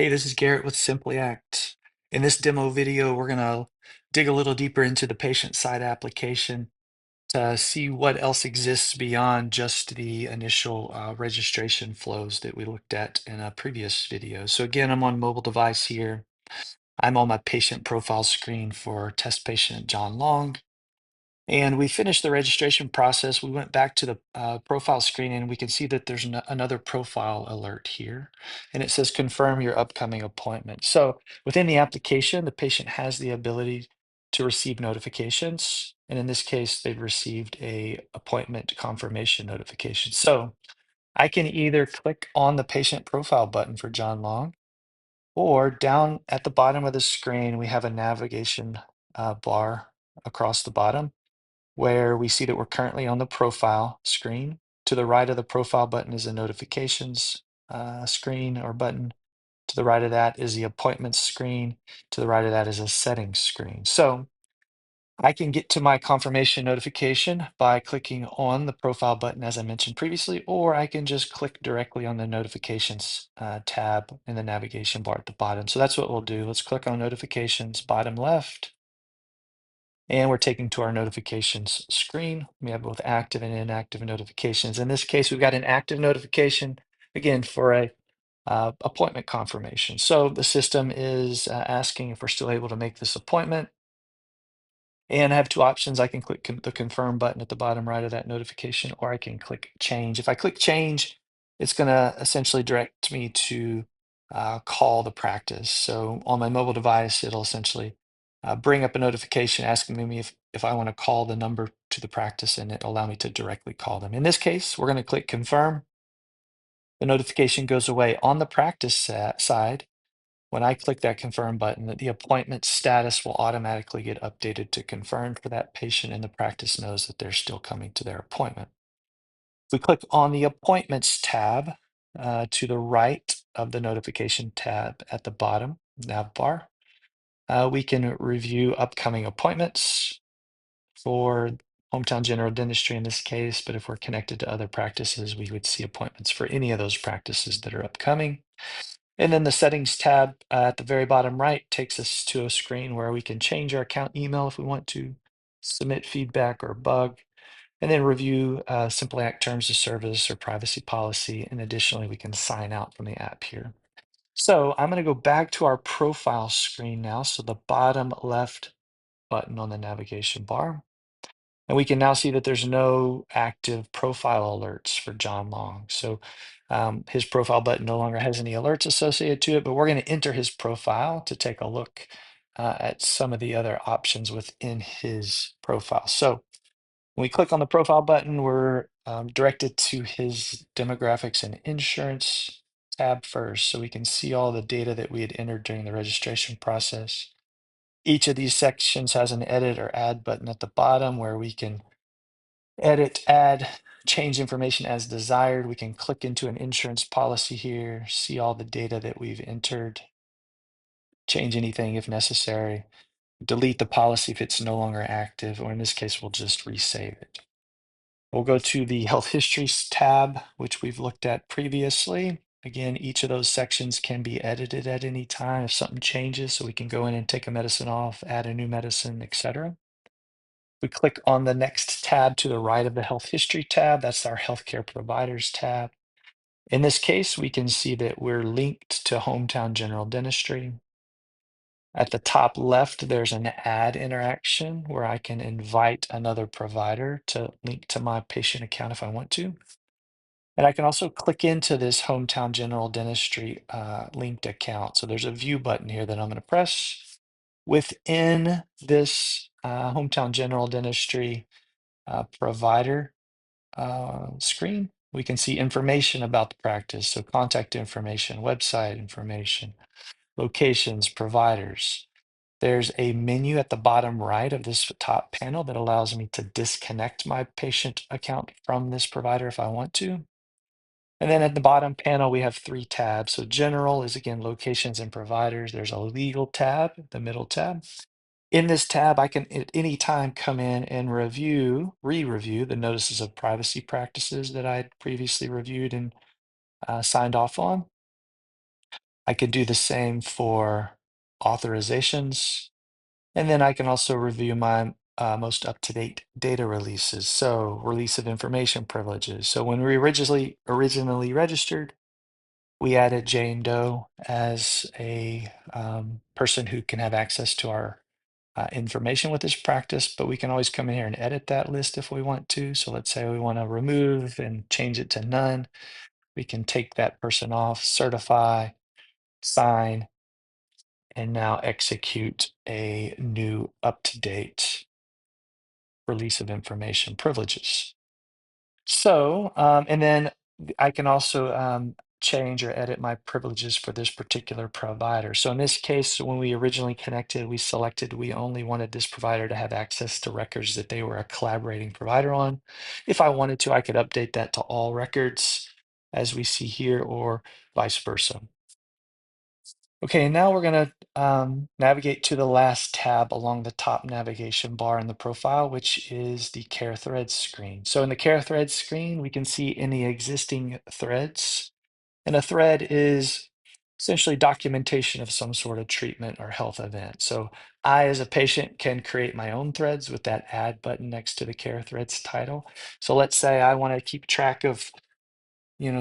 Hey, this is Garrett with Sympliact. In this demo video, we're going to dig a little deeper into the patient side application to see what else exists beyond just the initial registration flows that we looked at in a previous video. So again, I'm on mobile device here. I'm on my patient profile screen for test patient John Long. And we finished the registration process. We went back to the profile screen and we can see that there's another profile alert here. And it says confirm your upcoming appointment. So within the application, the patient has the ability to receive notifications. And in this case, they've received a appointment confirmation notification. So I can either click on the patient profile button for John Long, or down at the bottom of the screen, we have a navigation bar across the bottom where we see that we're currently on the profile screen. To the right of the profile button is a notifications screen or button. To the right of that is the appointments screen. To the right of that is a settings screen. So I can get to my confirmation notification by clicking on the profile button, as I mentioned previously, or I can just click directly on the notifications tab in the navigation bar at the bottom. So that's what we'll do. Let's click on notifications, bottom left. And we're taken to our notifications screen. We have both active and inactive notifications. In this case, we've got an active notification, again, for a appointment confirmation. So the system is asking if we're still able to make this appointment. And I have two options. I can click the confirm button at the bottom right of that notification, or I can click change. If I click change, it's going to essentially direct me to call the practice. So on my mobile device, it'll essentially bring up a notification asking me if I want to call the number to the practice, and it'll allow me to directly call them. In this case, we're going to click confirm. The notification goes away. On the practice side, when I click that confirm button, the appointment status will automatically get updated to confirmed for that patient, and the practice knows that they're still coming to their appointment. If we click on the appointments tab to the right of the notification tab at the bottom nav bar, we can review upcoming appointments for Hometown General Dentistry in this case, but if we're connected to other practices, we would see appointments for any of those practices that are upcoming. And then the settings tab at the very bottom right takes us to a screen where we can change our account email if we want to, submit feedback or bug, and then review Sympliact terms of service or privacy policy. And additionally, we can sign out from the app here. So I'm going to go back to our profile screen now. So the bottom left button on the navigation bar. And we can now see that there's no active profile alerts for John Long. So his profile button no longer has any alerts associated to it, but we're going to enter his profile to take a look at some of the other options within his profile. So when we click on the profile button, we're directed to his demographics and insurance tab first. So we can see all the data that we had entered during the registration process. Each of these sections has an edit or add button at the bottom where we can edit, add, change information as desired. We can click into an insurance policy here, see all the data that we've entered, change anything if necessary, delete the policy if it's no longer active, or in this case, we'll just resave it. We'll go to the health histories tab, which we've looked at previously. Again, each of those sections can be edited at any time if something changes, so we can go in and take a medicine off, add a new medicine, etc. We click on the next tab to the right of the health history tab. That's our healthcare providers tab. In this case, we can see that we're linked to Hometown General Dentistry. At the top left, there's an add interaction where I can invite another provider to link to my patient account if I want to. And I can also click into this Hometown General Dentistry linked account. So there's a view button here that I'm going to press. Within this Hometown General Dentistry provider screen, we can see information about the practice. So contact information, website information, locations, providers. There's a menu at the bottom right of this top panel that allows me to disconnect my patient account from this provider if I want to. And then at the bottom panel, we have three tabs. So general is again locations and providers. There's a legal tab, the middle tab. In this tab, I can at any time come in and re-review the notices of privacy practices that I had previously reviewed and signed off on. I can do the same for authorizations. And then I can also review my most up-to-date data releases. So release of information privileges. So when we originally registered, we added Jane Doe as a person who can have access to our information with this practice, but we can always come in here and edit that list if we want to. So let's say we want to remove and change it to none. We can take that person off, certify, sign, and now execute a new up-to-date release of information privileges. So, and then I can also change or edit my privileges for this particular provider. So in this case, when we originally connected, we selected we only wanted this provider to have access to records that they were a collaborating provider on. If I wanted to, I could update that to all records as we see here, or vice versa. Okay, now we're going to navigate to the last tab along the top navigation bar in the profile, which is the Care Threads screen. So in the Care Threads screen, we can see any existing threads. And a thread is essentially documentation of some sort of treatment or health event. So I, as a patient, can create my own threads with that Add button next to the Care Threads title. So let's say I want to keep track of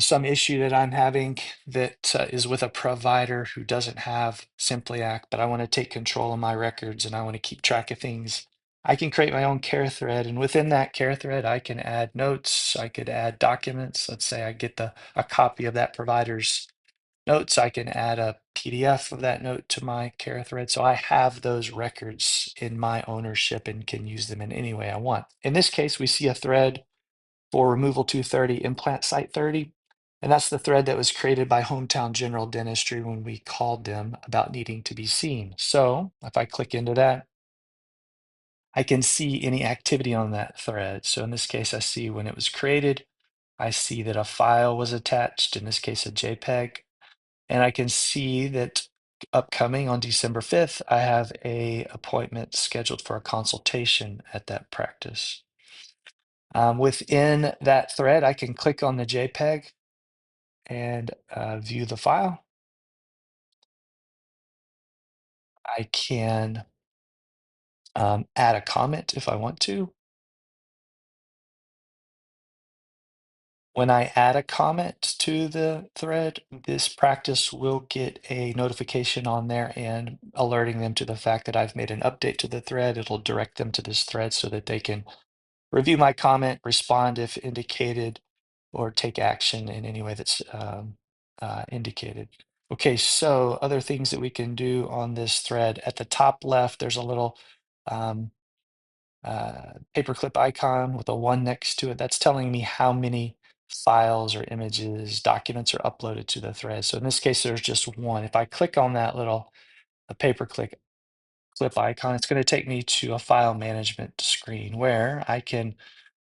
some issue that I'm having that is with a provider who doesn't have Sympliact, but I want to take control of my records and I want to keep track of things. I can create my own care thread, and within that care thread, I can add notes. I could add documents. Let's say I get a copy of that provider's notes. I can add a PDF of that note to my care thread. So I have those records in my ownership and can use them in any way I want. In this case, we see a thread for removal 230 implant site 30. And that's the thread that was created by Hometown General Dentistry when we called them about needing to be seen. So if I click into that, I can see any activity on that thread. So in this case, I see when it was created, I see that a file was attached, in this case, a JPEG. And I can see that upcoming on December 5th, I have a appointment scheduled for a consultation at that practice. Within that thread, I can click on the JPEG and view the file. I can add a comment if I want to. When I add a comment to the thread, this practice will get a notification on their end alerting them to the fact that I've made an update to the thread. It'll direct them to this thread so that they can review my comment, respond if indicated, or take action in any way that's indicated. Okay, so other things that we can do on this thread. At the top left, there's a little um, paperclip icon with a 1 next to it. That's telling me how many files or images, documents are uploaded to the thread. So in this case, there's just one. If I click on that little paperclip icon, it's going to take me to a file management screen where I can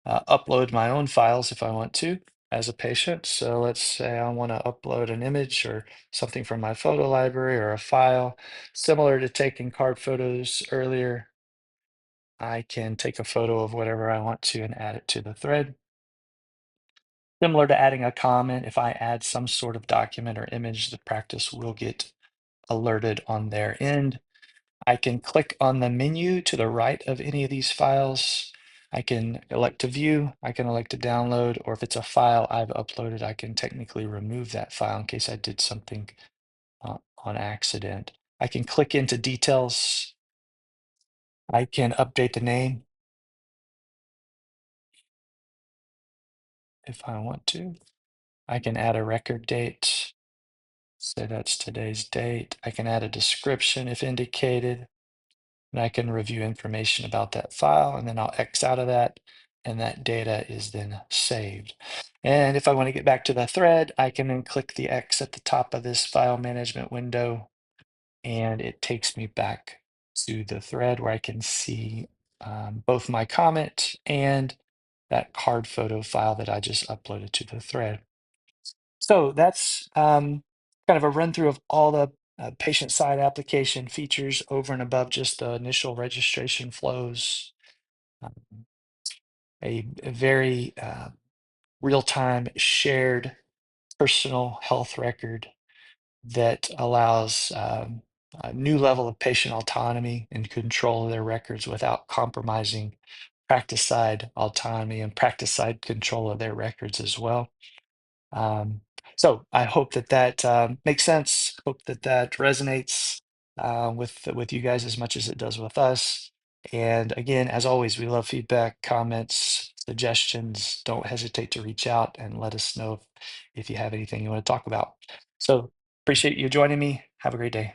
upload my own files if I want to as a patient. So let's say I want to upload an image or something from my photo library or a file. Similar to taking card photos earlier, I can take a photo of whatever I want to and add it to the thread. Similar to adding a comment, if I add some sort of document or image, the practice will get alerted on their end. I can click on the menu to the right of any of these files. I can elect to view, I can elect to download, or if it's a file I've uploaded, I can technically remove that file in case I did something on accident. I can click into details. I can update the name if I want to. I can add a record date. Say that's today's date. I can add a description if indicated. And I can review information about that file, and then I'll X out of that, and that data is then saved. And if I want to get back to the thread, I can then click the X at the top of this file management window, and it takes me back to the thread where I can see both my comment and that card photo file that I just uploaded to the thread. So that's kind of a run through of all the patient side application features over and above just the initial registration flows. Um, a very real-time shared personal health record that allows a new level of patient autonomy and control of their records without compromising practice side autonomy and practice side control of their records as well. Um, so I hope that makes sense. Hope that resonates with you guys as much as it does with us. And again, as always, we love feedback, comments, suggestions. Don't hesitate to reach out and let us know if you have anything you want to talk about. So appreciate you joining me. Have a great day.